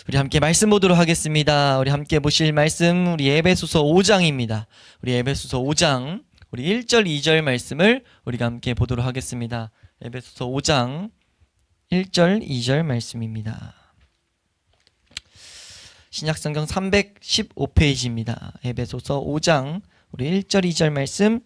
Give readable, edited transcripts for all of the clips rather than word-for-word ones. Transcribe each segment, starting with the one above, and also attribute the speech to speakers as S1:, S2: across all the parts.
S1: 우리 함께 말씀 보도록 하겠습니다. 우리 함께 보실 말씀 우리 에베소서 5장입니다. 우리 에베소서 5장 우리 1절 2절 말씀을 우리가 함께 보도록 하겠습니다. 에베소서 5장 1절 2절 말씀입니다. 신약성경 315페이지입니다. 에베소서 5장 우리 1절 2절 말씀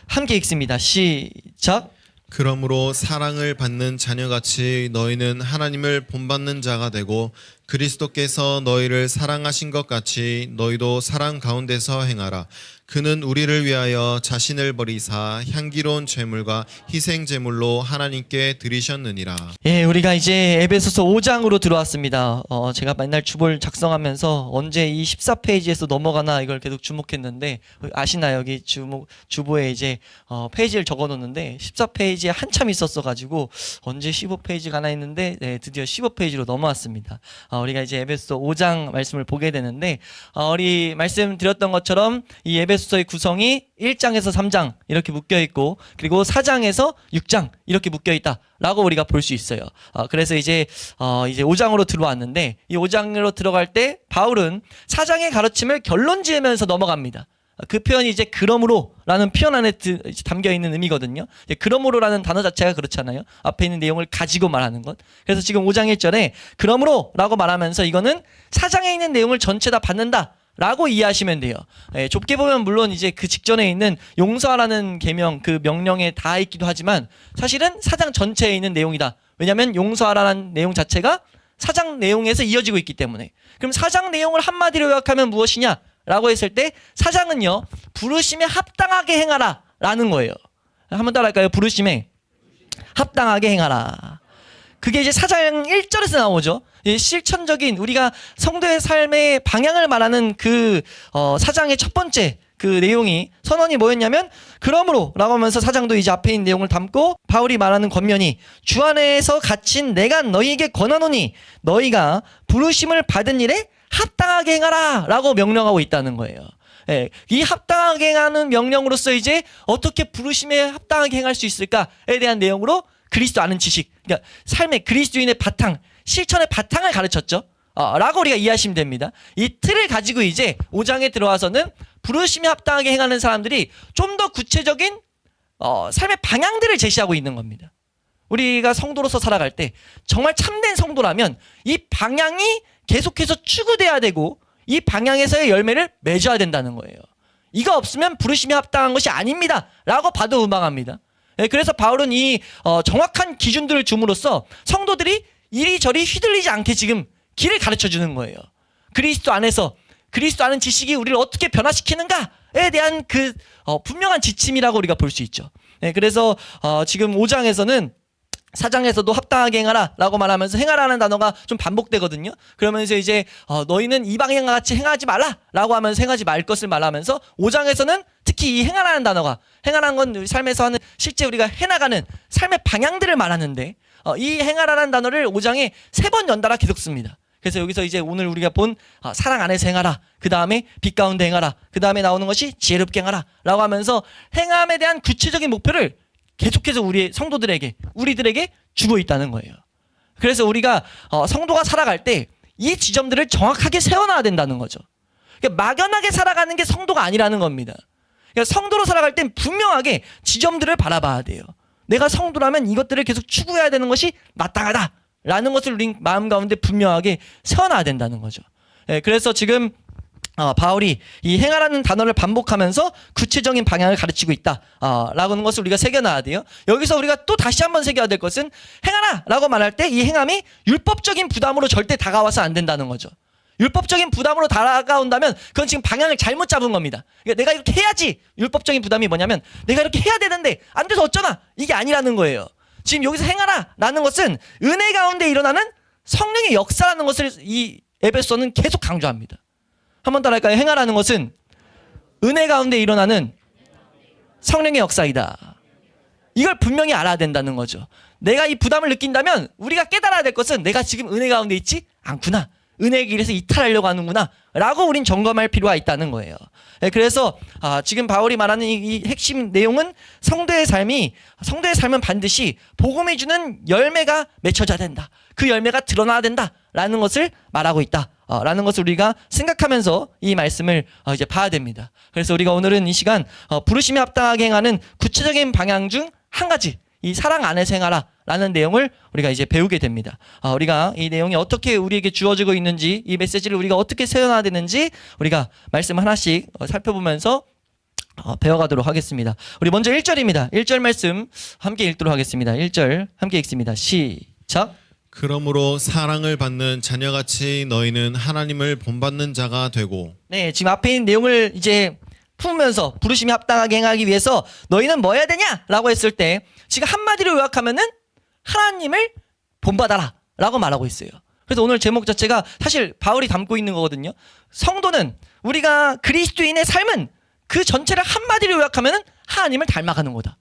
S1: 함께 읽습니다. 시작.
S2: 그러므로 사랑을 받는 자녀같이 너희는 하나님을 본받는 자가 되고 그리스도께서 너희를 사랑하신 것 같이 너희도 사랑 가운데서 행하라. 그는 우리를 위하여 자신을 버리사 향기로운 제물과 희생 제물로 하나님께 드리셨느니라.
S1: 예, 우리가 이제 에베소서 5장으로 들어왔습니다. 제가 맨날 주보를 작성하면서 언제 이 14페이지에서 넘어가나 이걸 계속 주목했는데 아시나요? 여기 주보에 이제 페이지를 적어놓는데 14페이지에 한참 있었어가지고 언제 15페이지 가나 했는데 드디어 15페이지로 넘어왔습니다. 우리가 이제 에베소서 5장 말씀을 보게 되는데 우리 말씀드렸던 것처럼 이 에베소서의 구성이 1장에서 3장 이렇게 묶여있고 그리고 4장에서 6장 이렇게 묶여있다라고 우리가 볼 수 있어요. 그래서 이제 5장으로 들어왔는데 이 5장으로 들어갈 때 바울은 4장의 가르침을 결론 지으면서 넘어갑니다. 그 표현이 이제 그러므로라는 표현 안에 담겨있는 의미거든요. 그러므로라는 단어 자체가 그렇잖아요. 앞에 있는 내용을 가지고 말하는 것. 그래서 지금 5장 1절에 그러므로라고 말하면서 이거는 4장에 있는 내용을 전체 다 받는다 라고 이해하시면 돼요. 좁게 보면 물론 이제 그 직전에 있는 용서하라는 계명 그 명령에 다 있기도 하지만 사실은 4장 전체에 있는 내용이다. 왜냐하면 용서하라는 내용 자체가 4장 내용에서 이어지고 있기 때문에. 그럼 4장 내용을 한마디로 요약하면 무엇이냐 라고 했을 때 4장은요 부르심에 합당하게 행하라 라는 거예요. 한번 따라할까요? 부르심에 합당하게 행하라. 그게 이제 4장 1절에서 나오죠. 실천적인 우리가 성도의 삶의 방향을 말하는 그 4장의 첫 번째 그 내용이 선언이 뭐였냐면 그러므로 라고 하면서 4장도 이제 앞에 있는 내용을 담고 바울이 말하는 권면이 주 안에서 갇힌 내가 너희에게 권하노니 너희가 부르심을 받은 일에 합당하게 행하라 라고 명령하고 있다는 거예요. 이 합당하게 행하는 명령으로서 이제 어떻게 부르심에 합당하게 행할 수 있을까에 대한 내용으로 그리스도 아는 지식, 그러니까 삶의 그리스도인의 바탕, 실천의 바탕을 가르쳤죠. 라고 우리가 이해하시면 됩니다. 이 틀을 가지고 이제 5장에 들어와서는 부르심에 합당하게 행하는 사람들이 좀 더 구체적인 삶의 방향들을 제시하고 있는 겁니다. 우리가 성도로서 살아갈 때 정말 참된 성도라면 이 방향이 계속해서 추구돼야 되고 이 방향에서의 열매를 맺어야 된다는 거예요. 이거 없으면 부르심에 합당한 것이 아닙니다. 라고 봐도 무방합니다. 그래서 바울은 이 정확한 기준들을 줌으로써 성도들이 이리저리 휘둘리지 않게 지금 길을 가르쳐주는 거예요. 그리스도 안에서 그리스도 아는 지식이 우리를 어떻게 변화시키는가에 대한 그 분명한 지침이라고 우리가 볼 수 있죠. 그래서 지금 5장에서는 4장에서도 합당하게 행하라 라고 말하면서 행하라는 단어가 좀 반복되거든요. 그러면서 이제 너희는 이 방향과 같이 행하지 말라 라고 하면서 행하지 말 것을 말하면서 5장에서는 특히 이 행하라는 단어가 행하라는 건 우리 삶에서 하는 실제 우리가 해나가는 삶의 방향들을 말하는데 이 행하라는 단어를 5장에 3번 연달아 계속 씁니다. 그래서 여기서 이제 오늘 우리가 본 사랑 안에서 행하라, 그 다음에 빛 가운데 행하라, 그 다음에 나오는 것이 지혜롭게 행하라 라고 하면서 행함에 대한 구체적인 목표를 계속해서 우리 성도들에게 우리들에게 주고 있다는 거예요. 그래서 우리가 성도가 살아갈 때 이 지점들을 정확하게 세워놔야 된다는 거죠. 그러니까 막연하게 살아가는 게 성도가 아니라는 겁니다. 그러니까 성도로 살아갈 땐 분명하게 지점들을 바라봐야 돼요. 내가 성도라면 이것들을 계속 추구해야 되는 것이 마땅하다라는 것을 우리 마음 가운데 분명하게 세워놔야 된다는 거죠. 그래서 지금 바울이 이 행하라는 단어를 반복하면서 구체적인 방향을 가르치고 있다 라는 것을 우리가 새겨놔야 돼요. 여기서 우리가 또 다시 한번 새겨야 될 것은 행하라 라고 말할 때 이 행함이 율법적인 부담으로 절대 다가와서 안 된다는 거죠. 율법적인 부담으로 다가온다면 그건 지금 방향을 잘못 잡은 겁니다. 그러니까 내가 이렇게 해야지. 율법적인 부담이 뭐냐면 내가 이렇게 해야 되는데 안 돼서 어쩌나 이게 아니라는 거예요. 지금 여기서 행하라 라는 것은 은혜 가운데 일어나는 성령의 역사라는 것을 이 에베소서는 계속 강조합니다. 한번 따라할까요? 행하라는 것은 은혜 가운데 일어나는 성령의 역사이다. 이걸 분명히 알아야 된다는 거죠. 내가 이 부담을 느낀다면 우리가 깨달아야 될 것은 내가 지금 은혜 가운데 있지 않구나. 은혜의 길에서 이탈하려고 하는구나 라고 우린 점검할 필요가 있다는 거예요. 그래서 지금 바울이 말하는 이 핵심 내용은 성도의 삶은 반드시 복음이 주는 열매가 맺혀져야 된다. 그 열매가 드러나야 된다라는 것을 말하고 있다. 라는 것을 우리가 생각하면서 이 말씀을 이제 봐야 됩니다. 그래서 우리가 오늘은 이 시간 부르심에 합당하게 행하는 구체적인 방향 중 한 가지, 이 사랑 안에서 행하라 라는 내용을 우리가 이제 배우게 됩니다. 우리가 이 내용이 어떻게 우리에게 주어지고 있는지, 이 메시지를 우리가 어떻게 세워놔야 되는지 우리가 말씀 하나씩 살펴보면서 배워가도록 하겠습니다. 우리 먼저 1절입니다. 1절 말씀 함께 읽도록 하겠습니다. 1절 함께 읽습니다. 시작.
S2: 그러므로 사랑을 받는 자녀같이 너희는 하나님을 본받는 자가 되고.
S1: 네, 지금 앞에 있는 내용을 이제 품으면서 부르심에 합당하게 행하기 위해서 너희는 뭐 해야 되냐라고 했을 때 지금 한마디로 요약하면은 하나님을 본받아라 라고 말하고 있어요. 그래서 오늘 제목 자체가 사실 바울이 담고 있는 거거든요. 성도는, 우리가 그리스도인의 삶은 그 전체를 한마디로 요약하면은 하나님을 닮아가는 거다.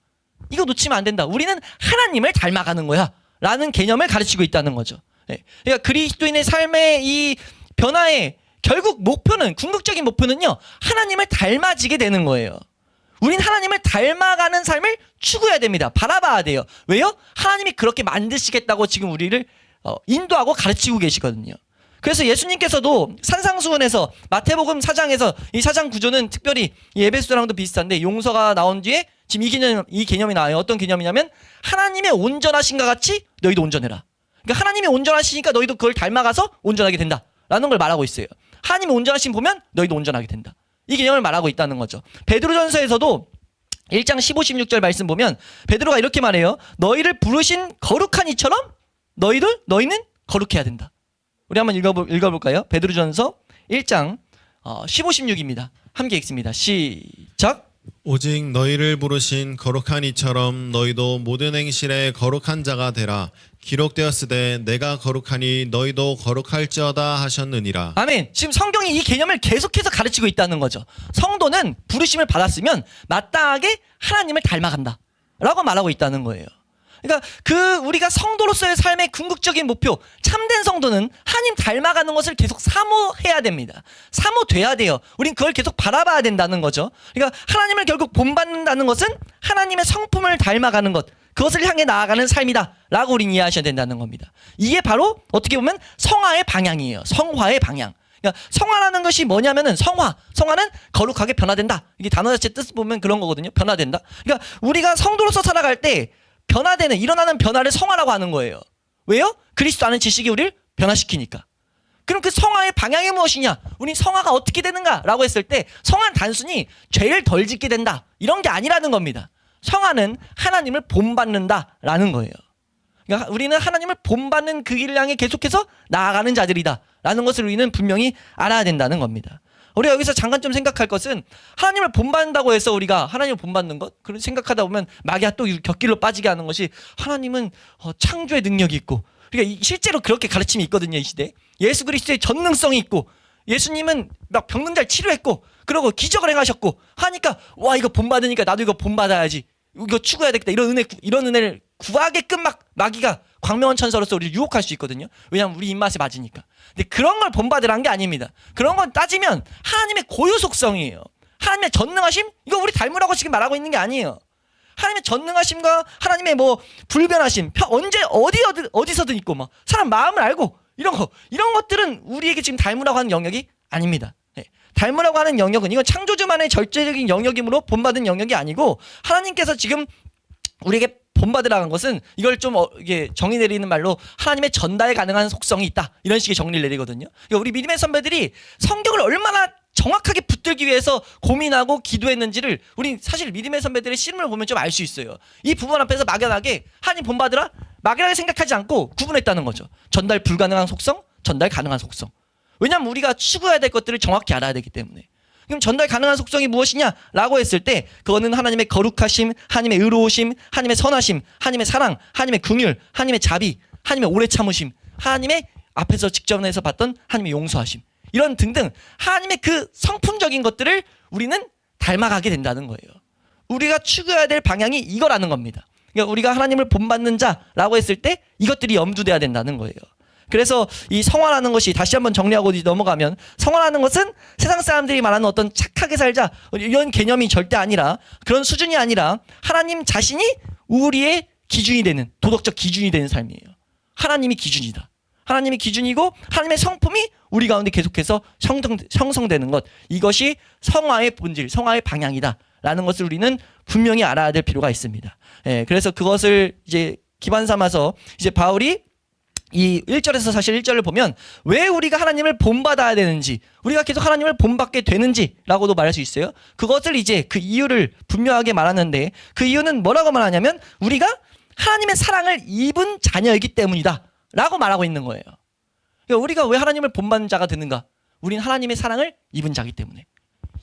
S1: 이거 놓치면 안 된다. 우리는 하나님을 닮아가는 거야 라는 개념을 가르치고 있다는 거죠. 네. 그러니까 그리스도인의 삶의 이 변화의 결국 목표는, 궁극적인 목표는요, 하나님을 닮아지게 되는 거예요. 우린 하나님을 닮아가는 삶을 추구해야 됩니다. 바라봐야 돼요. 왜요? 하나님이 그렇게 만드시겠다고 지금 우리를 인도하고 가르치고 계시거든요. 그래서 예수님께서도 산상수훈에서, 마태복음 4장에서, 이 4장 구조는 특별히 이 에베소서랑도 비슷한데 용서가 나온 뒤에 지금 이 개념이 나와요. 어떤 개념이냐면 하나님의 온전하신가 같이 너희도 온전해라. 그러니까 하나님이 온전하시니까 너희도 그걸 닮아가서 온전하게 된다 라는 걸 말하고 있어요. 하나님이 온전하신 보면 너희도 온전하게 된다. 이 개념을 말하고 있다는 거죠. 베드로전서에서도 1장 15, 16절 말씀 보면 베드로가 이렇게 말해요. 너희를 부르신 거룩한 이처럼 너희는 거룩해야 된다. 우리 한번 읽어볼까요? 베드로전서 1장 15, 16입니다. 함께 읽습니다. 시작.
S2: 오직 너희를 부르신 거룩한 이처럼 너희도 모든 행실에 거룩한 자가 되라. 기록되었으되 내가 거룩하니 너희도 거룩할지어다 하셨느니라.
S1: 아멘. 지금 성경이 이 개념을 계속해서 가르치고 있다는 거죠. 성도는 부르심을 받았으면 마땅하게 하나님을 닮아간다 라고 말하고 있다는 거예요. 그러니까 우리가 성도로서의 삶의 궁극적인 목표, 참된 성도는 하나님 닮아가는 것을 계속 사모해야 됩니다. 사모돼야 돼요. 우린 그걸 계속 바라봐야 된다는 거죠. 그러니까 하나님을 결국 본받는다는 것은 하나님의 성품을 닮아가는 것, 그것을 향해 나아가는 삶이다 라고 우린 이해하셔야 된다는 겁니다. 이게 바로 어떻게 보면 성화의 방향이에요. 성화의 방향. 그러니까 성화라는 것이 뭐냐면은 성화는 거룩하게 변화된다. 이게 단어 자체 뜻을 보면 그런 거거든요. 변화된다. 그러니까 우리가 성도로서 살아갈 때 일어나는 변화를 성화라고 하는 거예요. 왜요? 그리스도 아는 지식이 우리를 변화시키니까. 그럼 그 성화의 방향이 무엇이냐? 우리 성화가 어떻게 되는가? 라고 했을 때 성화는 단순히 죄를 덜 짓게 된다 이런 게 아니라는 겁니다. 성화는 하나님을 본받는다 라는 거예요. 그러니까 우리는 하나님을 본받는 그 길을 향해 계속해서 나아가는 자들이다 라는 것을 우리는 분명히 알아야 된다는 겁니다. 우리가 여기서 잠깐 좀 생각할 것은 하나님을 본받는다고 해서 우리가 하나님을 본받는 것, 그런 생각하다 보면 마귀가 또 곁길로 빠지게 하는 것이 하나님은 창조의 능력이 있고, 그러니까 실제로 그렇게 가르침이 있거든요. 이 시대에 예수 그리스도의 전능성이 있고, 예수님은 막 병든 자를 치료했고 그러고 기적을 행하셨고 하니까 와, 이거 본받으니까 나도 이거 본받아야지, 이거 추구해야 되겠다, 이런 은혜를 구하게끔 막 마귀가 광명한 천사로서 우리를 유혹할 수 있거든요. 왜냐하면 우리 입맛에 맞으니까. 근데 그런 걸 본받으라는 게 아닙니다. 그런 건 따지면 하나님의 고유 속성이에요. 하나님의 전능하심, 이거 우리 닮으라고 지금 말하고 있는 게 아니에요. 하나님의 전능하심과 하나님의 불변하심, 언제 어디서든 있고 막 사람 마음을 알고 이런 것들은 우리에게 지금 닮으라고 하는 영역이 아닙니다. 네. 닮으라고 하는 영역은 이건 창조주만의 절대적인 영역이므로 본받은 영역이 아니고, 하나님께서 지금 우리에게 본받으라는 것은 이걸 좀 이게 정의 내리는 말로 하나님의 전달 가능한 속성이 있다, 이런 식의 정리를 내리거든요. 그러니까 우리 믿음의 선배들이 성경을 얼마나 정확하게 붙들기 위해서 고민하고 기도했는지를 우리 사실 믿음의 선배들의 씨름을 보면 좀 알 수 있어요. 이 부분 앞에서 막연하게 하나님 본받으라 막연하게 생각하지 않고 구분했다는 거죠. 전달 불가능한 속성, 전달 가능한 속성. 왜냐하면 우리가 추구해야 될 것들을 정확히 알아야 되기 때문에. 그럼 전달 가능한 속성이 무엇이냐라고 했을 때 그거는 하나님의 거룩하심, 하나님의 의로우심, 하나님의 선하심, 하나님의 사랑, 하나님의 긍휼, 하나님의 자비, 하나님의 오래 참으심, 하나님의 앞에서 직전에서 봤던 하나님의 용서하심, 이런 등등 하나님의 그 성품적인 것들을 우리는 닮아가게 된다는 거예요. 우리가 추구해야 될 방향이 이거라는 겁니다. 그러니까 우리가 하나님을 본받는 자라고 했을 때 이것들이 염두돼야 된다는 거예요. 그래서 이 성화라는 것이 다시 한번 정리하고 넘어가면 성화라는 것은 세상 사람들이 말하는 어떤 착하게 살자 이런 개념이 절대 아니라 그런 수준이 아니라 하나님 자신이 우리의 기준이 되는 도덕적 기준이 되는 삶이에요. 하나님이 기준이다. 하나님이 기준이고 하나님의 성품이 우리 가운데 계속해서 형성되는 것. 이것이 성화의 본질, 성화의 방향이다라는 것을 우리는 분명히 알아야 될 필요가 있습니다. 예, 그래서 그것을 이제 기반 삼아서 이제 바울이 이 1절에서 사실 1절을 보면 왜 우리가 하나님을 본받아야 되는지, 우리가 계속 하나님을 본받게 되는지라고도 말할 수 있어요. 그것을 이제 그 이유를 분명하게 말하는데 그 이유는 뭐라고 말하냐면 우리가 하나님의 사랑을 입은 자녀이기 때문이다 라고 말하고 있는 거예요. 그러니까 우리가 왜 하나님을 본받는 자가 되는가? 우린 하나님의 사랑을 입은 자기 때문에.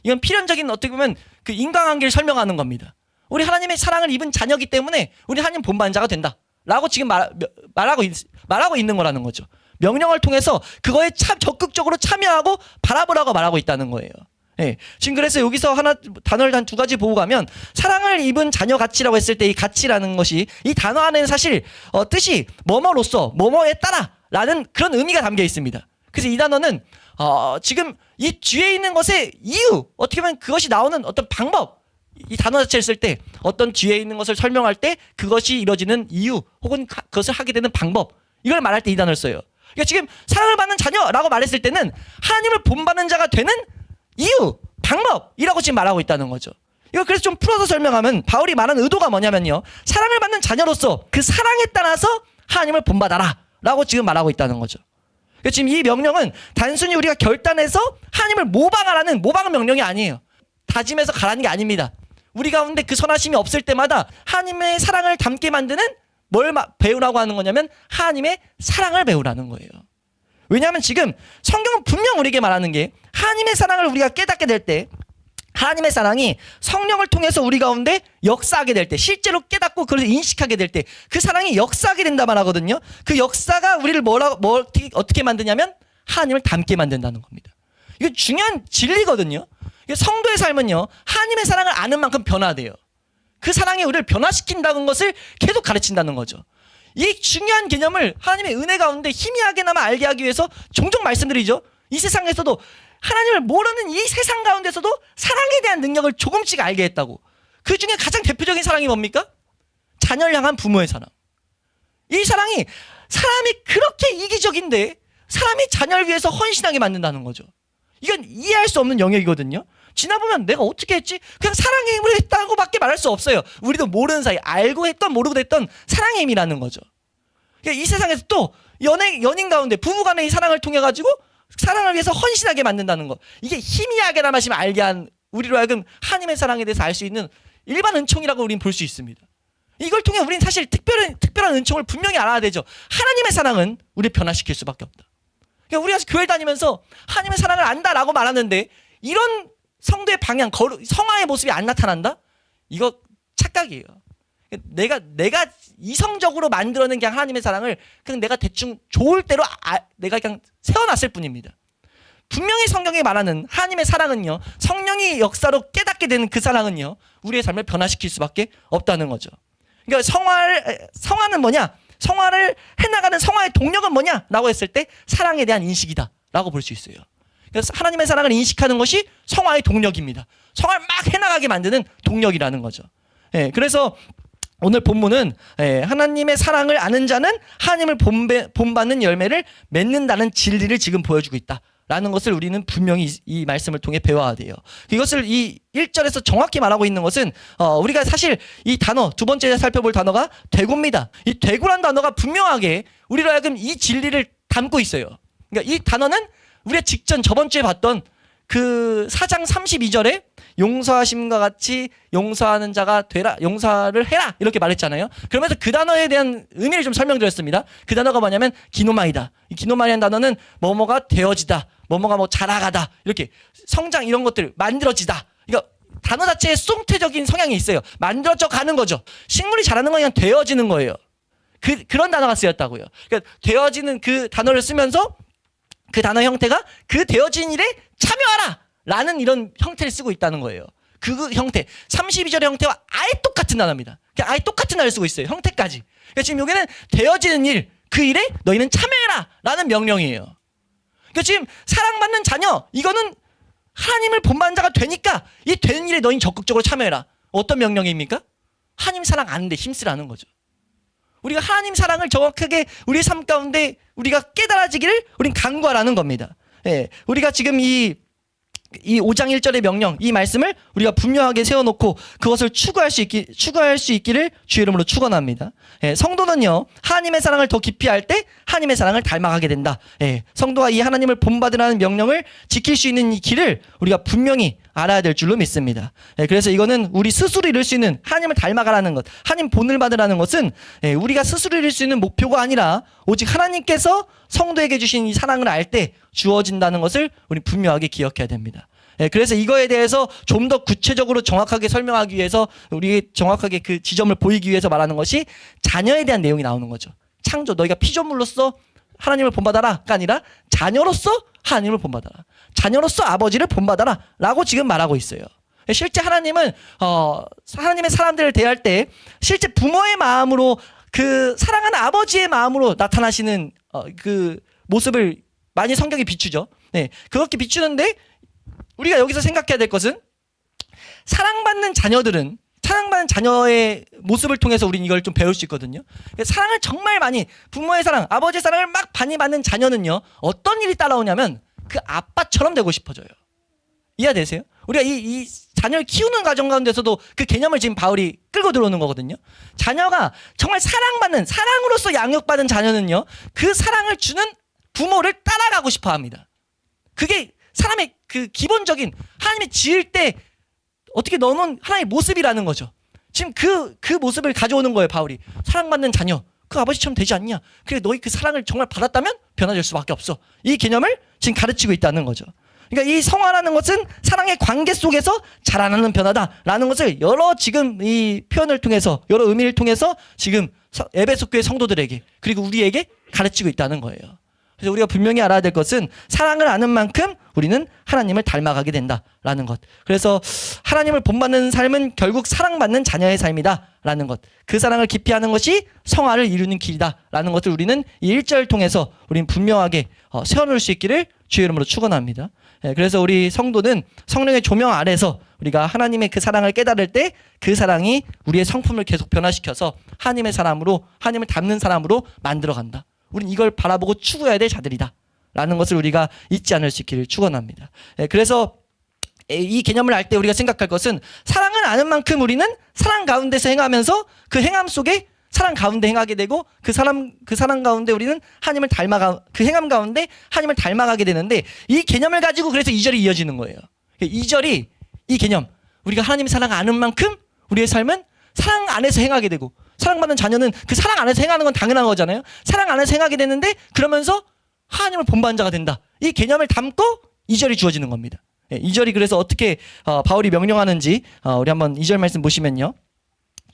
S1: 이건 필연적인 어떻게 보면 그 인간관계를 설명하는 겁니다. 우리 하나님의 사랑을 입은 자녀이기 때문에 우리 하나님 본받는 자가 된다 라고 지금 말하고 있는 거라는 거죠. 명령을 통해서 그거에 적극적으로 참여하고 바라보라고 말하고 있다는 거예요. 예. 지금 그래서 여기서 단어를 한 두 가지 보고 가면 사랑을 입은 자녀 가치라고 했을 때 이 가치라는 것이 이 단어 안에는 사실 뜻이 뭐뭐로서 뭐뭐에 따라 라는 그런 의미가 담겨 있습니다. 그래서 이 단어는 지금 이 뒤에 있는 것의 이유, 어떻게 보면 그것이 나오는 어떤 방법, 이 단어 자체를 쓸 때 어떤 뒤에 있는 것을 설명할 때 그것이 이루어지는 이유 혹은 그것을 하게 되는 방법, 이걸 말할 때 이 단어를 써요. 그러니까 지금 사랑을 받는 자녀라고 말했을 때는 하나님을 본받는 자가 되는 이유, 방법이라고 지금 말하고 있다는 거죠. 이거 그래서 좀 풀어서 설명하면 바울이 말하는 의도가 뭐냐면요, 사랑을 받는 자녀로서 그 사랑에 따라서 하나님을 본받아라 라고 지금 말하고 있다는 거죠. 그러니까 지금 이 명령은 단순히 우리가 결단해서 하나님을 모방하라는 모방 명령이 아니에요. 다짐해서 가라는 게 아닙니다. 우리 가운데 그 선하심이 없을 때마다 하나님의 사랑을 담게 만드는 뭘 배우라고 하는 거냐면 하나님의 사랑을 배우라는 거예요. 왜냐하면 지금 성경은 분명 우리에게 말하는 게 하나님의 사랑을 우리가 깨닫게 될 때, 하나님의 사랑이 성령을 통해서 우리 가운데 역사하게 될 때, 실제로 깨닫고 그걸 인식하게 될 때 그 사랑이 역사하게 된다 말하거든요. 그 역사가 우리를 어떻게 만드냐면 하나님을 닮게 만든다는 겁니다. 이거 중요한 진리거든요. 성도의 삶은요, 하나님의 사랑을 아는 만큼 변화돼요. 그 사랑이 우리를 변화시킨다는 것을 계속 가르친다는 거죠. 이 중요한 개념을 하나님의 은혜 가운데 희미하게나마 알게 하기 위해서 종종 말씀드리죠. 이 세상에서도 하나님을 모르는 이 세상 가운데서도 사랑에 대한 능력을 조금씩 알게 했다고. 그 중에 가장 대표적인 사랑이 뭡니까? 자녀를 향한 부모의 사랑. 이 사랑이 사람이 그렇게 이기적인데 사람이 자녀를 위해서 헌신하게 만든다는 거죠. 이건 이해할 수 없는 영역이거든요. 지나보면 내가 어떻게 했지? 그냥 사랑의 힘으로 했다고 밖에 말할 수 없어요. 우리도 모르는 사이, 알고 했던 모르고 했던 사랑의 힘이라는 거죠. 그러니까 이 세상에서 또 연인 가운데 부부 간의 이 사랑을 통해 가지고 사랑을 위해서 헌신하게 만든다는 거. 이게 희미하게나마 지금 알게 한 우리로 하여금 하나님의 사랑에 대해서 알 수 있는 일반 은총이라고 우리는 볼 수 있습니다. 이걸 통해 우리는 사실 특별한 은총을 분명히 알아야 되죠. 하나님의 사랑은 우리를 변화시킬 수밖에 없다. 그러니까 우리가 교회 다니면서 하나님의 사랑을 안다라고 말하는데 이런 성도의 방향, 성화의 모습이 안 나타난다? 이거 착각이에요. 내가 이성적으로 만들어낸 그냥 하나님의 사랑을 그냥 내가 대충 좋을 대로 내가 그냥 세워놨을 뿐입니다. 분명히 성경이 말하는 하나님의 사랑은요, 성령의 역사로 깨닫게 되는 그 사랑은요, 우리의 삶을 변화시킬 수밖에 없다는 거죠. 그러니까 성화는 뭐냐? 성화를 해나가는 성화의 동력은 뭐냐? 라고 했을 때 사랑에 대한 인식이다 라고 볼 수 있어요. 그래서 하나님의 사랑을 인식하는 것이 성화의 동력입니다. 성화를 막 해나가게 만드는 동력이라는 거죠. 예, 그래서 오늘 본문은 하나님의 사랑을 아는 자는 하나님을 본받는 열매를 맺는다는 진리를 지금 보여주고 있다라는 것을 우리는 분명히 이 말씀을 통해 배워야 돼요. 이것을 이 1절에서 정확히 말하고 있는 것은 우리가 사실 이 단어, 두 번째 살펴볼 단어가 되고입니다. 이 되고란 단어가 분명하게 우리로 하여금 이 진리를 담고 있어요. 그러니까 이 단어는 우리가 저번 주에 봤던 그 4장 32절에 용서하심과 같이 용서하는 자가 되라, 용서를 해라 이렇게 말했잖아요. 그러면서 그 단어에 대한 의미를 좀 설명드렸습니다. 그 단어가 뭐냐면 기노마이다. 이 기노마이라는 단어는 뭐뭐가 되어지다, 뭐뭐가 뭐 자라가다, 이렇게 성장 이런 것들 만들어지다. 그러니까 단어 자체에 숭태적인 성향이 있어요. 만들어져 가는 거죠. 식물이 자라는 건 그냥 되어지는 거예요. 그런 단어가 쓰였다고요. 그러니까 되어지는 그 단어를 쓰면서 그 단어 형태가 그 되어진 일에 참여하라 라는 이런 형태를 쓰고 있다는 거예요. 그 형태 32절의 형태와 아예 똑같은 단어입니다. 아예 똑같은 단어를 쓰고 있어요. 형태까지. 그러니까 지금 여기는 되어지는 일, 그 일에 너희는 참여해라 행하라라는 명령이에요. 그러니까 지금 사랑받는 자녀, 이거는 하나님을 본받는 자가 되니까 이 되는 일에 너희 적극적으로 참여해라. 어떤 명령입니까? 하나님 사랑 아는데 힘쓰라는 거죠. 우리가 하나님 사랑을 정확하게 우리의 삶 가운데 우리가 깨달아지기를 우린 간구하라는 겁니다. 예, 우리가 지금 이 5장 1절의 명령, 이 말씀을 우리가 분명하게 세워놓고 그것을 추구할 수 있기를 주의 이름으로 축원합니다. 예, 성도는요, 하나님의 사랑을 더 깊이 할 때 하나님의 사랑을 닮아가게 된다. 예, 성도가 이 하나님을 본받으라는 명령을 지킬 수 있는 이 길을 우리가 분명히 알아야 될 줄로 믿습니다. 예, 그래서 이거는 우리 스스로 이룰 수 있는 하나님을 닮아가라는 것, 하나님 본을 받으라는 것은 우리가 스스로 이룰 수 있는 목표가 아니라 오직 하나님께서 성도에게 주신 이 사랑을 알 때 주어진다는 것을 우리 분명하게 기억해야 됩니다. 예, 그래서 이거에 대해서 좀 더 구체적으로 정확하게 설명하기 위해서 우리 정확하게 그 지점을 보이기 위해서 말하는 것이 자녀에 대한 내용이 나오는 거죠. 창조, 너희가 피조물로서 하나님을 본받아라가 아니라 자녀로서 하나님을 본받아라. 자녀로서 아버지를 본받아라 라고 지금 말하고 있어요. 실제 하나님은 하나님의 사람들을 대할 때 실제 부모의 마음으로 그 사랑하는 아버지의 마음으로 나타나시는 그 모습을 많이 성경이 비추죠. 네, 그렇게 비추는데 우리가 여기서 생각해야 될 것은 사랑받는 자녀들은 사랑받는 자녀의 모습을 통해서 우리는 이걸 좀 배울 수 있거든요. 사랑을 정말 많이, 부모의 사랑, 아버지의 사랑을 막 많이 받는 자녀는요, 어떤 일이 따라오냐면 그 아빠처럼 되고 싶어져요. 이해되세요? 우리가 이 자녀를 키우는 과정 가운데서도 그 개념을 지금 바울이 끌고 들어오는 거거든요. 자녀가 정말 사랑받는, 사랑으로서 양육받은 자녀는요, 그 사랑을 주는 부모를 따라가고 싶어 합니다. 그게 사람의 그 기본적인, 하나님이 지을 때 어떻게 넣어놓은 하나의 모습이라는 거죠. 지금 그 모습을 가져오는 거예요, 바울이. 사랑받는 자녀, 그 아버지처럼 되지 않냐? 그래, 너희 그 사랑을 정말 받았다면 변화될 수밖에 없어. 이 개념을 지금 가르치고 있다는 거죠. 그러니까 이 성화라는 것은 사랑의 관계 속에서 자라나는 변화다라는 것을 여러 지금 이 표현을 통해서, 여러 의미를 통해서 지금 에베소 교회 성도들에게, 그리고 우리에게 가르치고 있다는 거예요. 그래서 우리가 분명히 알아야 될 것은 사랑을 아는 만큼 우리는 하나님을 닮아가게 된다라는 것. 그래서 하나님을 본받는 삶은 결국 사랑받는 자녀의 삶이다라는 것. 그 사랑을 깊이 하는 것이 성화를 이루는 길이다라는 것을 우리는 이 1절 통해서 우리는 분명하게 세워놓을 수 있기를 주의 이름으로 축원합니다. 그래서 우리 성도는 성령의 조명 아래서 우리가 하나님의 그 사랑을 깨달을 때 그 사랑이 우리의 성품을 계속 변화시켜서 하나님의 사람으로, 하나님을 닮는 사람으로 만들어간다. 우리는 이걸 바라보고 추구해야 될 자들이다 라는 것을 우리가 잊지 않을 수 있기를 축원합니다. 그래서 이 개념을 알 때 우리가 생각할 것은 사랑을 아는 만큼 우리는 사랑 가운데서 행하면서 그 행함 속에 사랑 가운데 행하게 되고 그 사랑 가운데 우리는 하나님을 그 행함 가운데 하나님을 닮아가게 되는데 이 개념을 가지고 그래서 2절이 이어지는 거예요. 2절이 이 개념, 우리가 하나님의 사랑을 아는 만큼 우리의 삶은 사랑 안에서 행하게 되고, 사랑받는 자녀는 그 사랑 안에서 행하는 건 당연한 거잖아요. 사랑 안에서 행하게 되는데 그러면서 하나님을 본받는 자가 된다. 이 개념을 담고 2절이 주어지는 겁니다. 2절이 그래서 어떻게 바울이 명령하는지 우리 한번 2절 말씀 보시면요.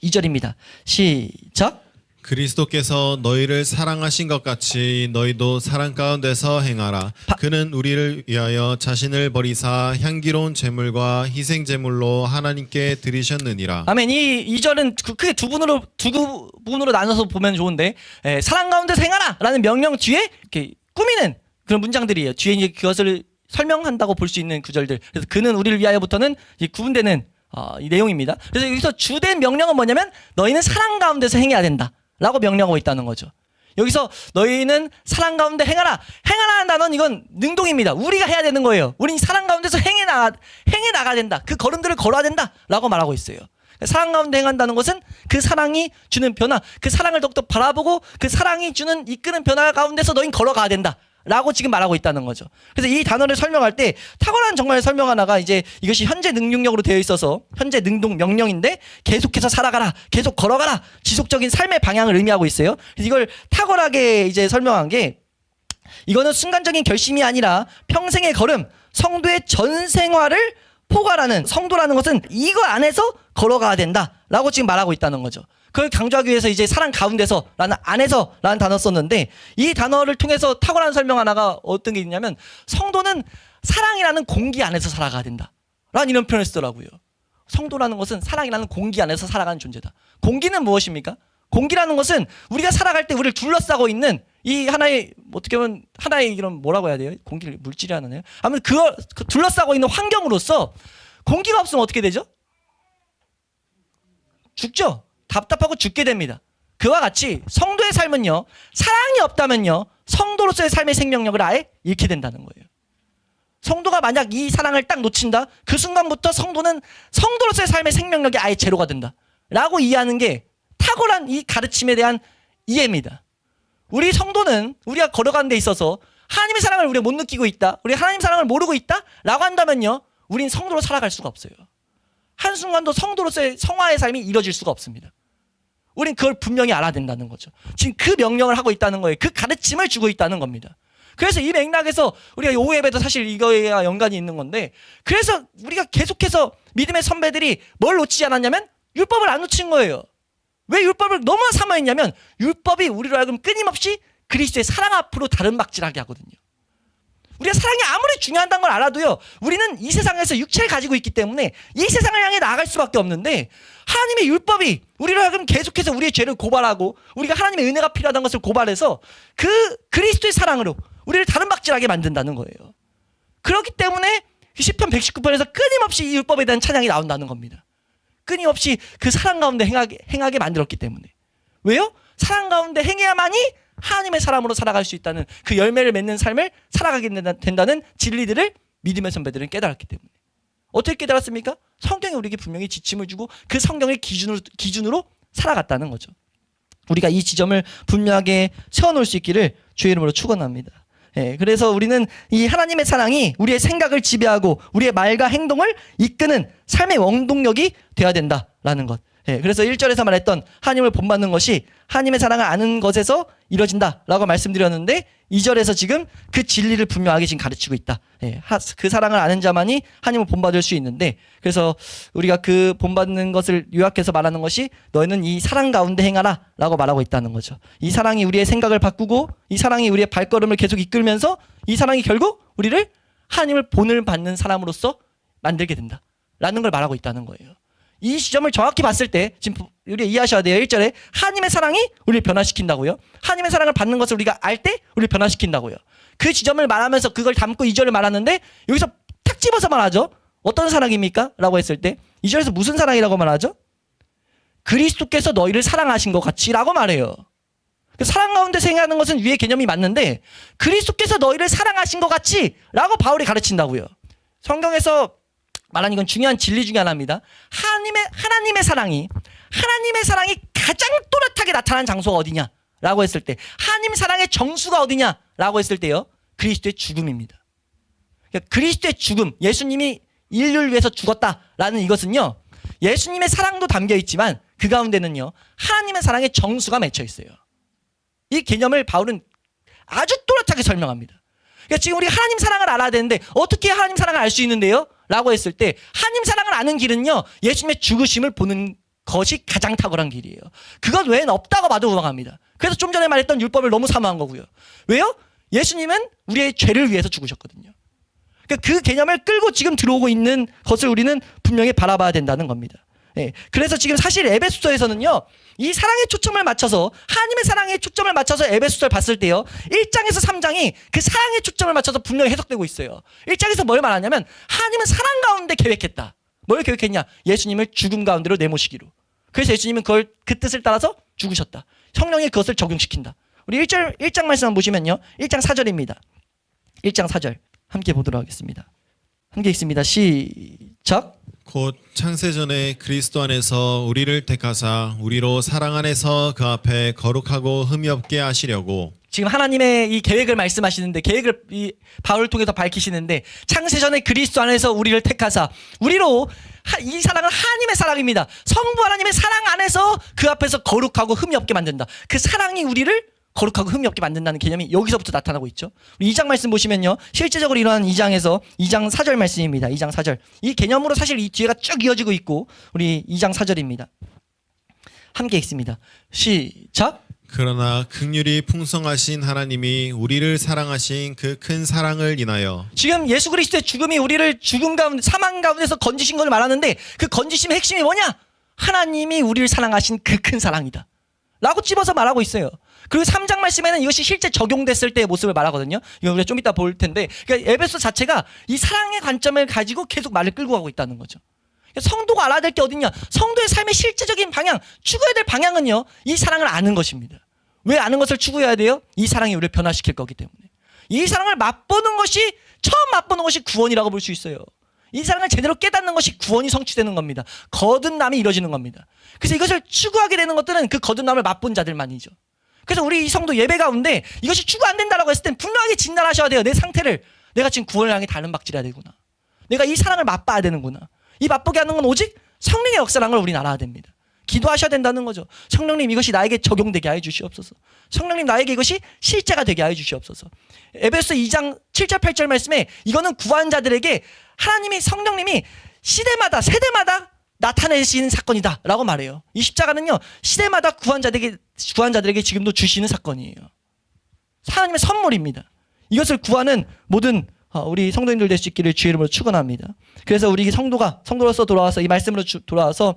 S1: 2절입니다. 시작.
S2: 그리스도께서 너희를 사랑하신 것 같이 너희도 사랑 가운데서 행하라. 그는 우리를 위하여 자신을 버리사 향기로운 제물과 희생 제물로 하나님께 드리셨느니라.
S1: 아멘. 이 2절은 크게 두 부분으로 나눠서 보면 좋은데, 사랑 가운데서 행하라 라는 명령 뒤에 이렇게 꾸미는 그런 문장들이에요. 뒤에 이제 그것을 설명한다고 볼 수 있는 구절들. 그래서 그는 우리를 위하여부터는 구분되는 이 내용입니다. 그래서 여기서 주된 명령은 뭐냐면 너희는 사랑 가운데서 행해야 된다 라고 명령하고 있다는 거죠. 여기서 너희는 사랑 가운데 행하라. 행하라는 단어는 이건 능동입니다. 우리가 해야 되는 거예요. 우린 사랑 가운데서 행해 나가야 된다. 그 걸음들을 걸어야 된다 라고 말하고 있어요. 사랑 가운데 행한다는 것은 그 사랑이 주는 변화, 그 사랑을 더욱더 바라보고 그 사랑이 주는 이끄는 변화 가운데서 너희는 걸어가야 된다 라고 지금 말하고 있다는 거죠. 그래서 이 단어를 설명할 때 탁월한 정말 설명 하나가 이제 이것이 현재 능용력으로 되어 있어서 현재 능동 명령인데 계속해서 살아가라, 계속 걸어가라, 지속적인 삶의 방향을 의미하고 있어요. 그래서 이걸 탁월하게 이제 설명한 게 이거는 순간적인 결심이 아니라 평생의 걸음, 성도의 전 생활을 포괄하는, 성도라는 것은 이거 안에서 걸어가야 된다라고 지금 말하고 있다는 거죠. 그걸 강조하기 위해서 이제 사랑 가운데서라는 안에서라는 단어 썼는데 이 단어를 통해서 탁월한 설명 하나가 어떤 게 있냐면 성도는 사랑이라는 공기 안에서 살아가야 된다 라는 이런 표현을 쓰더라고요. 성도라는 것은 사랑이라는 공기 안에서 살아가는 존재다. 공기는 무엇입니까? 공기라는 것은 우리가 살아갈 때 우리를 둘러싸고 있는 이 하나의 어떻게 보면 하나의 이런 뭐라고 해야 돼요? 공기를 물질이 하나네요. 아무튼 그걸 둘러싸고 있는 환경으로서 공기가 없으면 어떻게 되죠? 죽죠. 답답하고 죽게 됩니다. 그와 같이 성도의 삶은요, 사랑이 없다면요, 성도로서의 삶의 생명력을 아예 잃게 된다는 거예요. 성도가 만약 이 사랑을 딱 놓친다, 그 순간부터 성도는 성도로서의 삶의 생명력이 아예 제로가 된다 라고 이해하는 게 탁월한 이 가르침에 대한 이해입니다. 우리 성도는 우리가 걸어가는 데 있어서 하나님의 사랑을 우리가 못 느끼고 있다, 우리 하나님 사랑을 모르고 있다 라고 한다면요, 우린 성도로 살아갈 수가 없어요. 한순간도 성도로서의 성화의 삶이 이루어질 수가 없습니다. 우린 그걸 분명히 알아야 된다는 거죠. 지금 그 명령을 하고 있다는 거예요. 그 가르침을 주고 있다는 겁니다. 그래서 이 맥락에서 우리가 오후 예배도 사실 이거와 연관이 있는 건데, 그래서 우리가 계속해서 믿음의 선배들이 뭘 놓치지 않았냐면 율법을 안 놓친 거예요. 왜 율법을 너무 삼아했냐면 율법이 우리로 하여금 끊임없이 그리스도의 사랑 앞으로 다른 박질하게 하거든요. 우리가 사랑이 아무리 중요하다는 걸 알아도요, 우리는 이 세상에서 육체를 가지고 있기 때문에 이 세상을 향해 나아갈 수밖에 없는데, 하나님의 율법이 우리로 하여금 계속해서 우리의 죄를 고발하고 우리가 하나님의 은혜가 필요하다는 것을 고발해서 그 그리스도의 사랑으로 우리를 다른 박질하게 만든다는 거예요. 그렇기 때문에 시편 119편에서 끊임없이 이 율법에 대한 찬양이 나온다는 겁니다. 끊임없이 그 사랑 가운데 행하게 만들었기 때문에. 왜요? 사랑 가운데 행해야만이 하나님의 사람으로 살아갈 수 있다는 그 열매를 맺는 삶을 살아가게 된다는 진리들을 믿음의 선배들은 깨달았기 때문에. 어떻게 깨달았습니까? 성경이 우리에게 분명히 지침을 주고 그 성경의 기준으로 살아갔다는 거죠. 우리가 이 지점을 분명하게 세워놓을 수 있기를 주의 이름으로 축원합니다. 예, 그래서 우리는 이 하나님의 사랑이 우리의 생각을 지배하고 우리의 말과 행동을 이끄는 삶의 원동력이 되어야 된다라는 것. 예, 그래서 1절에서 말했던 하나님을 본받는 것이 하나님의 사랑을 아는 것에서 이루어진다라고 말씀드렸는데, 2절에서 지금 그 진리를 분명하게 지금 가르치고 있다. 예, 그 사랑을 아는 자만이 하나님을 본받을 수 있는데, 그래서 우리가 그 본받는 것을 요약해서 말하는 것이 너희는 이 사랑 가운데 행하라 라고 말하고 있다는 거죠. 이 사랑이 우리의 생각을 바꾸고 이 사랑이 우리의 발걸음을 계속 이끌면서 이 사랑이 결국 우리를 하나님을 본을 받는 사람으로서 만들게 된다 라는 걸 말하고 있다는 거예요. 이 시점을 정확히 봤을 때 지금 우리가 이해하셔야 돼요. 1절에 하나님의 사랑이 우리를 변화시킨다고요. 하나님의 사랑을 받는 것을 우리가 알 때 우리를 변화시킨다고요. 그 지점을 말하면서 그걸 담고 2절을 말하는데, 여기서 탁 집어서 말하죠. 어떤 사랑입니까? 라고 했을 때 2절에서 무슨 사랑이라고 말하죠? 그리스도께서 너희를 사랑하신 것 같이 라고 말해요. 사랑 가운데 생각하는 것은 위의 개념이 맞는데, 그리스도께서 너희를 사랑하신 것 같이 라고 바울이 가르친다고요. 성경에서 말하는 이건 중요한 진리 중에 하나입니다. 하나님의 사랑이 가장 또렷하게 나타난 장소가 어디냐라고 했을 때, 하나님 사랑의 정수가 어디냐라고 했을 때요, 그리스도의 죽음입니다. 그러니까 그리스도의 죽음, 예수님이 인류를 위해서 죽었다라는 이것은요, 예수님의 사랑도 담겨 있지만 그 가운데는요, 하나님의 사랑의 정수가 맺혀 있어요. 이 개념을 바울은 아주 또렷하게 설명합니다. 그러니까 지금 우리가 하나님 사랑을 알아야 되는데 어떻게 하나님 사랑을 알 수 있는데요? 라고 했을 때, 하나님 사랑을 아는 길은요, 예수님의 죽으심을 보는 것이 가장 탁월한 길이에요. 그것 외에는 없다고 봐도 무방합니다. 그래서 좀 전에 말했던 율법을 너무 사모한 거고요. 왜요? 예수님은 우리의 죄를 위해서 죽으셨거든요. 그러니까 그 개념을 끌고 지금 들어오고 있는 것을 우리는 분명히 바라봐야 된다는 겁니다. 예, 그래서 지금 사실 에베소서에서는요, 이 사랑의 초점을 맞춰서, 하나님의 사랑의 초점을 맞춰서 에베소서를 봤을 때요, 1장에서 3장이 그 사랑의 초점을 맞춰서 분명히 해석되고 있어요. 1장에서 뭘 말하냐면 하나님은 사랑 가운데 계획했다. 뭘 계획했냐? 예수님을 죽음 가운데로 내모시기로. 그래서 예수님은 그 뜻을 따라서 죽으셨다. 성령이 그것을 적용시킨다. 우리 1장 말씀 한번 보시면요, 1장 4절입니다. 1장 4절 함께 보도록 하겠습니다. 함께 읽습니다. 시작.
S2: 곧 창세전에 그리스도 안에서 우리를 택하사 우리로 사랑 안에서 그 앞에 거룩하고 흠이 없게 하시려고.
S1: 지금 하나님의 이 계획을 말씀하시는데, 계획을 이 바울을 통해서 밝히시는데, 창세전에 그리스도 안에서 우리를 택하사 우리로, 이 사랑은 하나님의 사랑입니다. 성부 하나님의 사랑 안에서 그 앞에서 거룩하고 흠이 없게 만든다. 그 사랑이 우리를 거룩하고 흠이 없게 만든다는 개념이 여기서부터 나타나고 있죠. 우리 2장 말씀 보시면요, 실제적으로 일어난 2장에서 2장 4절 말씀입니다. 2장 4절. 이 개념으로 사실 이 뒤에가 쭉 이어지고 있고, 우리 2장 4절입니다. 함께 읽습니다. 시작.
S2: 그러나 긍휼이 풍성하신 하나님이 우리를 사랑하신 그 큰 사랑을 인하여.
S1: 지금 예수 그리스도의 죽음이 우리를 죽음 가운데, 사망 가운데서 건지신 걸 말하는데, 그 건지심의 핵심이 뭐냐? 하나님이 우리를 사랑하신 그 큰 사랑이다 라고 찝어서 말하고 있어요. 그리고 3장 말씀에는 이것이 실제 적용됐을 때의 모습을 말하거든요. 이거 우리가 좀 이따 볼 텐데, 그러니까 에베소 자체가 이 사랑의 관점을 가지고 계속 말을 끌고 가고 있다는 거죠. 성도가 알아야 될 게 어딨냐? 성도의 삶의 실제적인 방향, 추구해야 될 방향은요, 이 사랑을 아는 것입니다. 왜 아는 것을 추구해야 돼요? 이 사랑이 우리를 변화시킬 거기 때문에. 이 사랑을 맛보는 것이, 처음 맛보는 것이 구원이라고 볼 수 있어요. 이 사랑을 제대로 깨닫는 것이 구원이 성취되는 겁니다. 거듭남이 이루어지는 겁니다. 그래서 이것을 추구하게 되는 것들은 그 거듭남을 맛본 자들만이죠. 그래서 우리 이 성도 예배 가운데 이것이 추구 안 된다라고 했을 땐 분명하게 진단하셔야 돼요. 내 상태를. 내가 지금 구원을 향해 달름박질해야 되구나. 내가 이 사랑을 맛봐야 되는구나. 이 맛보게 하는 건 오직 성령의 역사라는 걸 우리는 알아야 됩니다. 기도하셔야 된다는 거죠. 성령님, 이것이 나에게 적용되게 하여 주시옵소서. 성령님, 나에게 이것이 실제가 되게 하여 주시옵소서. 에베소 2장 7절 8절 말씀에 이거는 구한자들에게 하나님이, 성령님이 시대마다, 세대마다 나타내시는 사건이다 라고 말해요. 이 십자가는요, 시대마다 구한자들에게 지금도 주시는 사건이에요. 하나님의 선물입니다. 이것을 구하는 모든 우리 성도님들 될 수 있기를 주의 이름으로 축원합니다. 그래서 우리 성도로서 돌아와서 이 말씀으로 돌아와서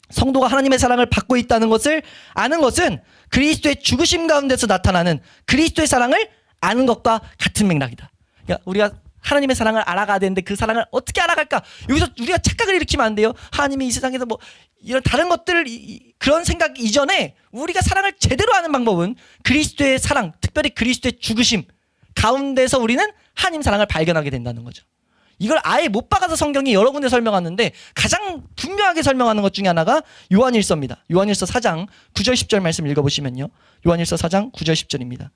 S1: 성도가 하나님의 사랑을 받고 있다는 것을 아는 것은 그리스도의 죽으심 가운데서 나타나는 그리스도의 사랑을 아는 것과 같은 맥락이다. 그러니까 우리가 하나님의 사랑을 알아가야 되는데 그 사랑을 어떻게 알아갈까? 여기서 우리가 착각을 일으키면 안 돼요. 하나님이 이 세상에서 뭐 이런 다른 것들, 그런 생각 이전에 우리가 사랑을 제대로 아는 방법은 그리스도의 사랑, 특별히 그리스도의 죽으심 가운데서 우리는 하나님 사랑을 발견하게 된다는 거죠. 이걸 아예 못 박아서 성경이 여러 군데 설명하는데 가장 분명하게 설명하는 것 중에 하나가 요한일서입니다. 요한일서 4장 9절 10절 말씀 읽어보시면요. 요한일서 4장 9절 10절입니다.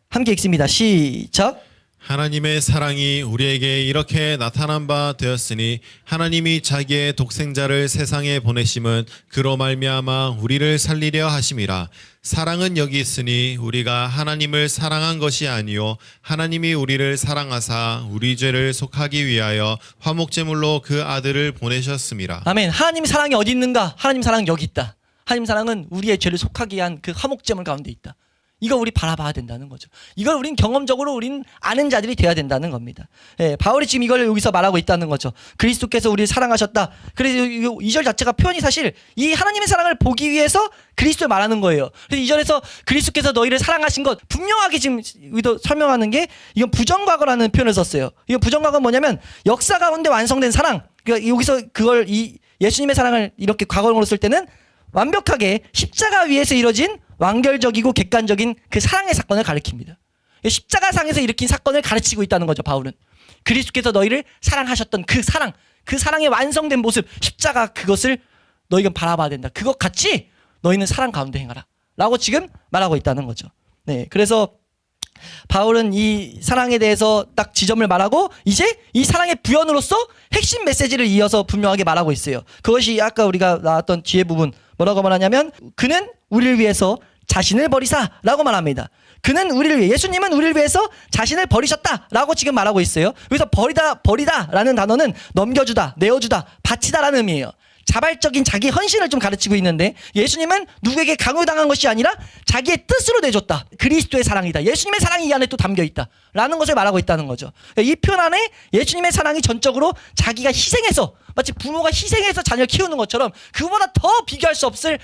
S1: 함께 읽습니다. 시작.
S2: 하나님의 사랑이 우리에게 이렇게 나타난 바 되었으니 하나님이 자기의 독생자를 세상에 보내심은 그로 말미암아 우리를 살리려 하심이라. 사랑은 여기 있으니 우리가 하나님을 사랑한 것이 아니요 하나님이 우리를 사랑하사 우리 죄를 속하기 위하여 화목제물로 그 아들을 보내셨음이라.
S1: 아멘. 하나님 사랑이 어디 있는가? 하나님 사랑은 여기 있다. 하나님 사랑은 우리의 죄를 속하기 위한 그 화목제물 가운데 있다. 이거 우리 바라봐야 된다는 거죠. 이걸 우린 경험적으로 우린 아는 자들이 돼야 된다는 겁니다. 예, 바울이 지금 이걸 여기서 말하고 있다는 거죠. 그리스도께서 우리를 사랑하셨다. 그래서 이 2절 자체가 표현이 사실 이 하나님의 사랑을 보기 위해서 그리스도를 말하는 거예요. 그래서 2절에서 그리스도께서 너희를 사랑하신 것 분명하게 지금 여기도 설명하는 게 이건 부정과거라는 표현을 썼어요. 이건 부정과거는 뭐냐면 역사 가운데 완성된 사랑. 그러니까 여기서 그걸 이 예수님의 사랑을 이렇게 과거형으로 쓸 때는 완벽하게 십자가 위에서 이뤄진 완결적이고 객관적인 그 사랑의 사건을 가리킵니다. 십자가상에서 일으킨 사건을 가르치고 있다는 거죠, 바울은. 그리스도께서 너희를 사랑하셨던 그 사랑, 그 사랑의 완성된 모습, 십자가 그것을 너희가 바라봐야 된다. 그것 같이 너희는 사랑 가운데 행하라. 라고 지금 말하고 있다는 거죠. 네, 그래서 바울은 이 사랑에 대해서 딱 지점을 말하고 이제 이 사랑의 부연으로서 핵심 메시지를 이어서 분명하게 말하고 있어요. 그것이 아까 우리가 나왔던 뒤에 부분 뭐라고 말하냐면 그는 우리를 위해서 자신을 버리사라고 말합니다. 그는 우리를 위해, 예수님은 우리를 위해서 자신을 버리셨다라고 지금 말하고 있어요. 그래서 버리다라는 단어는 넘겨주다, 내어주다, 바치다라는 의미예요. 자발적인 자기 헌신을 좀 가르치고 있는데 예수님은 누구에게 강요당한 것이 아니라 자기의 뜻으로 내줬다. 그리스도의 사랑이다. 예수님의 사랑이 이 안에 또 담겨 있다. 라는 것을 말하고 있다는 거죠. 이 표현 안에 예수님의 사랑이 전적으로 자기가 희생해서, 마치 부모가 희생해서 자녀를 키우는 것처럼 그보다 더 비교할 수 없을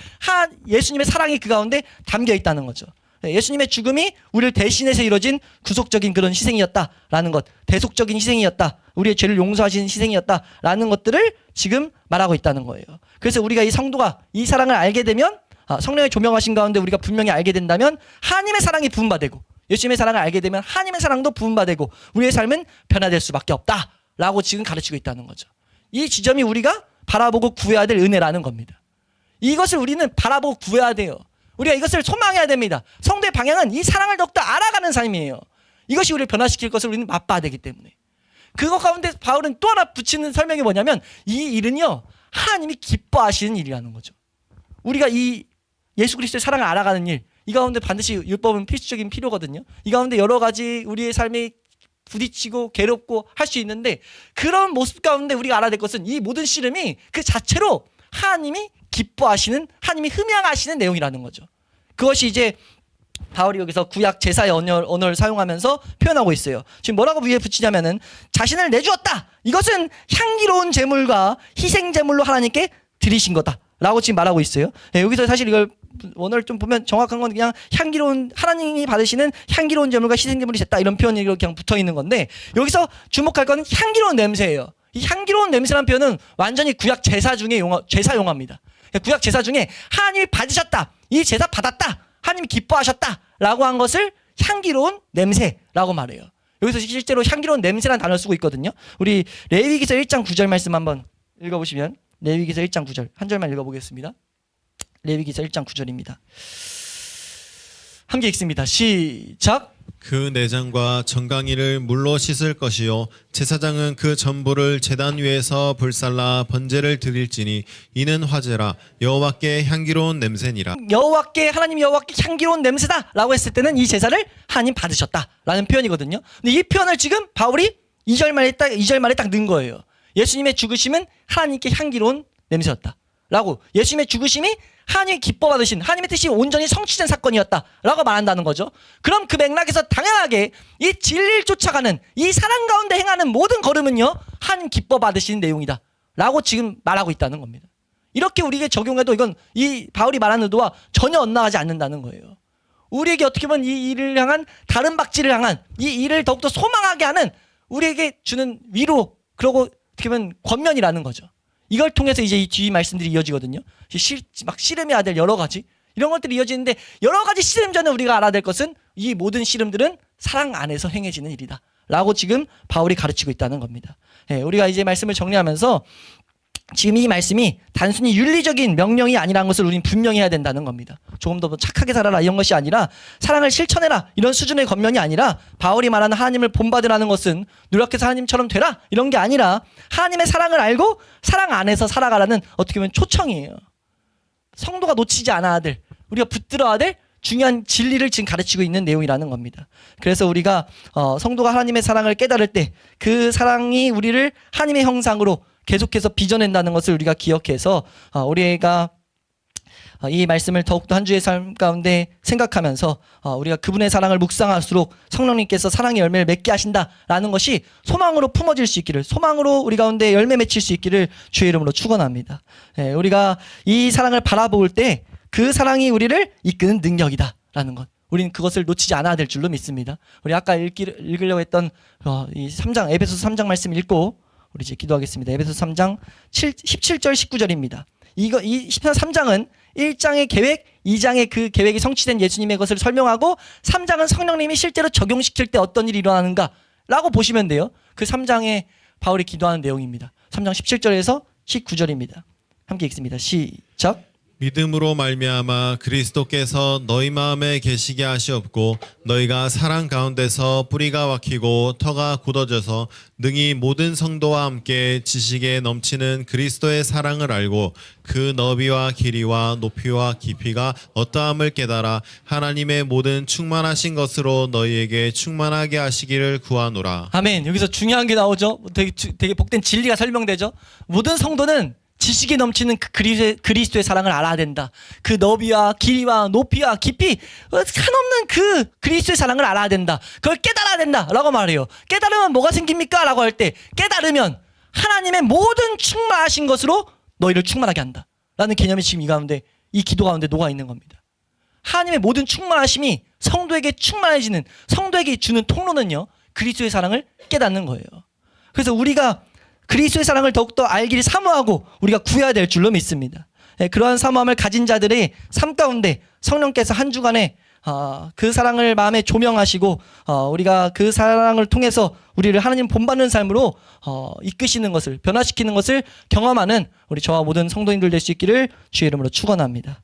S1: 예수님의 사랑이 그 가운데 담겨 있다는 거죠. 예수님의 죽음이 우리를 대신해서 이루어진 구속적인 그런 희생이었다라는 것, 대속적인 희생이었다, 우리의 죄를 용서하시는 희생이었다라는 것들을 지금 말하고 있다는 거예요. 그래서 우리가 이 성도가 이 사랑을 알게 되면, 성령의 조명하신 가운데 우리가 분명히 알게 된다면 하나님의 사랑이 부음받고 예수님의 사랑을 알게 되면 하나님의 사랑도 부음받고 우리의 삶은 변화될 수밖에 없다라고 지금 가르치고 있다는 거죠. 이 지점이 우리가 바라보고 구해야 될 은혜라는 겁니다. 이것을 우리는 바라보고 구해야 돼요. 우리가 이것을 소망해야 됩니다. 성도의 방향은 이 사랑을 더욱더 알아가는 삶이에요. 이것이 우리를 변화시킬 것을 우리는 맛봐야 되기 때문에. 그것 가운데 바울은 또 하나 붙이는 설명이 뭐냐면 이 일은요, 하나님이 기뻐하시는 일이라는 거죠. 우리가 이 예수 그리스도의 사랑을 알아가는 일, 이 가운데 반드시 율법은 필수적인 필요거든요. 이 가운데 여러 가지 우리의 삶이 부딪히고 괴롭고 할 수 있는데 그런 모습 가운데 우리가 알아야 될 것은 이 모든 씨름이 그 자체로 하나님이 기뻐하시는, 하나님이 흠양하시는 내용이라는 거죠. 그것이 이제 바울이 여기서 구약 제사의 언어를 사용하면서 표현하고 있어요. 지금 뭐라고 위에 붙이냐면은 자신을 내주었다. 이것은 향기로운 제물과 희생 제물로 하나님께 드리신 거다라고 지금 말하고 있어요. 예, 여기서 사실 이걸 원어를 좀 보면 정확한 건 그냥 향기로운 하나님이 받으시는 향기로운 제물과 희생 제물이 됐다 이런 표현이 그냥 붙어 있는 건데 여기서 주목할 건 향기로운 냄새예요. 이 향기로운 냄새라는 표현은 완전히 구약 제사 중에 제사 용어입니다. 구약 제사 중에 하나님이 받으셨다. 이 제사 받았다. 하나님이 기뻐하셨다라고 한 것을 향기로운 냄새라고 말해요. 여기서 실제로 향기로운 냄새라는 단어를 쓰고 있거든요. 우리 레위기서 1장 9절 말씀 한번 읽어보시면 레위기서 1장 9절 한 절만 읽어보겠습니다. 레위기서 1장 9절입니다. 함께 읽습니다. 시작.
S2: 그 내장과 정강이를 물로 씻을 것이요 제사장은 그 전부를 제단 위에서 불살라 번제를 드릴지니 이는 화제라 여호와께 향기로운 냄새니라.
S1: 여호와께 하나님 여호와께 향기로운 냄새다라고 했을 때는 이 제사를 하나님 받으셨다라는 표현이거든요. 근데 이 표현을 지금 바울이 2절 말에 딱 넣은 거예요. 예수님의 죽으심은 하나님께 향기로운 냄새였다라고. 예수님의 죽으심이 하나님이 기뻐 받으신 하나님의 뜻이 온전히 성취된 사건이었다라고 말한다는 거죠. 그럼 그 맥락에서 당연하게 이 진리를 쫓아가는 이 사랑 가운데 행하는 모든 걸음은요 하나님 기뻐 받으시는 내용이다라고 지금 말하고 있다는 겁니다. 이렇게 우리에게 적용해도 이건 이 바울이 말하는 의도와 전혀 엇나가지 않는다는 거예요. 우리에게 어떻게 보면 이 일을 향한 다른 박지를 향한 이 일을 더욱더 소망하게 하는 우리에게 주는 위로 그리고 어떻게 보면 권면이라는 거죠. 이걸 통해서 이제 이 뒤 말씀들이 이어지거든요. 막 씨름해야 될 여러 가지 이런 것들이 이어지는데 여러 가지 씨름 전에 우리가 알아야 될 것은 이 모든 씨름들은 사랑 안에서 행해지는 일이다 라고 지금 바울이 가르치고 있다는 겁니다. 예, 우리가 이제 말씀을 정리하면서 지금 이 말씀이 단순히 윤리적인 명령이 아니라는 것을 우리는 분명히 해야 된다는 겁니다. 조금 더 착하게 살아라 이런 것이 아니라 사랑을 실천해라 이런 수준의 권면이 아니라 바울이 말하는 하나님을 본받으라는 것은 노력해서 하나님처럼 되라 이런 게 아니라 하나님의 사랑을 알고 사랑 안에서 살아가라는 어떻게 보면 초청이에요. 성도가 놓치지 않아야 될 우리가 붙들어야 될 중요한 진리를 지금 가르치고 있는 내용이라는 겁니다. 그래서 우리가 성도가 하나님의 사랑을 깨달을 때 그 사랑이 우리를 하나님의 형상으로 계속해서 빚어낸다는 것을 우리가 기억해서 우리가 이 말씀을 더욱더 한 주의 삶 가운데 생각하면서 우리가 그분의 사랑을 묵상할수록 성령님께서 사랑의 열매를 맺게 하신다라는 것이 소망으로 품어질 수 있기를 소망으로 우리 가운데 열매 맺힐 수 있기를 주의 이름으로 축원합니다. 예, 우리가 이 사랑을 바라볼 때 그 사랑이 우리를 이끄는 능력이다라는 것 우리는 그것을 놓치지 않아야 될 줄로 믿습니다. 우리 아까 읽으려고 했던 이 3장 에베소서 3장 말씀 읽고 우리 이제 기도하겠습니다. 에베소서 3장 17절 19절입니다. 이 3장은 1장의 계획, 2장의 그 계획이 성취된 예수님의 것을 설명하고 3장은 성령님이 실제로 적용시킬 때 어떤 일이 일어나는가라고 보시면 돼요. 그 3장에 바울이 기도하는 내용입니다. 3장 17절에서 19절입니다. 함께 읽습니다. 시작.
S2: 믿음으로 말미암아 그리스도께서 너희 마음에 계시게 하시옵고 너희가 사랑 가운데서 뿌리가 박히고 터가 굳어져서 능히 모든 성도와 함께 지식에 넘치는 그리스도의 사랑을 알고 그 너비와 길이와 높이와 깊이가 어떠함을 깨달아 하나님의 모든 충만하신 것으로 너희에게 충만하게 하시기를 구하노라.
S1: 아멘. 여기서 중요한 게 나오죠. 되게 복된 진리가 설명되죠. 모든 성도는 지식이 넘치는 그 그리스도의 사랑을 알아야 된다. 그 너비와 길이와 높이와 깊이 한없는 그 그리스도의 사랑을 알아야 된다. 그걸 깨달아야 된다 라고 말해요. 깨달으면 뭐가 생깁니까? 라고 할 때 깨달으면 하나님의 모든 충만하신 것으로 너희를 충만하게 한다 라는 개념이 지금 이 가운데 이 기도 가운데 녹아있는 겁니다. 하나님의 모든 충만하심이 성도에게 충만해지는 성도에게 주는 통로는요 그리스도의 사랑을 깨닫는 거예요. 그래서 우리가 그리스도의 사랑을 더욱더 알기를 사모하고 우리가 구해야 될 줄로 믿습니다. 그러한 사모함을 가진 자들의 삶 가운데 성령께서 한 주간에 그 사랑을 마음에 조명하시고 우리가 그 사랑을 통해서 우리를 하나님 본받는 삶으로 이끄시는 것을 변화시키는 것을 경험하는 우리 저와 모든 성도님들 될 수 있기를 주의 이름으로 축원합니다.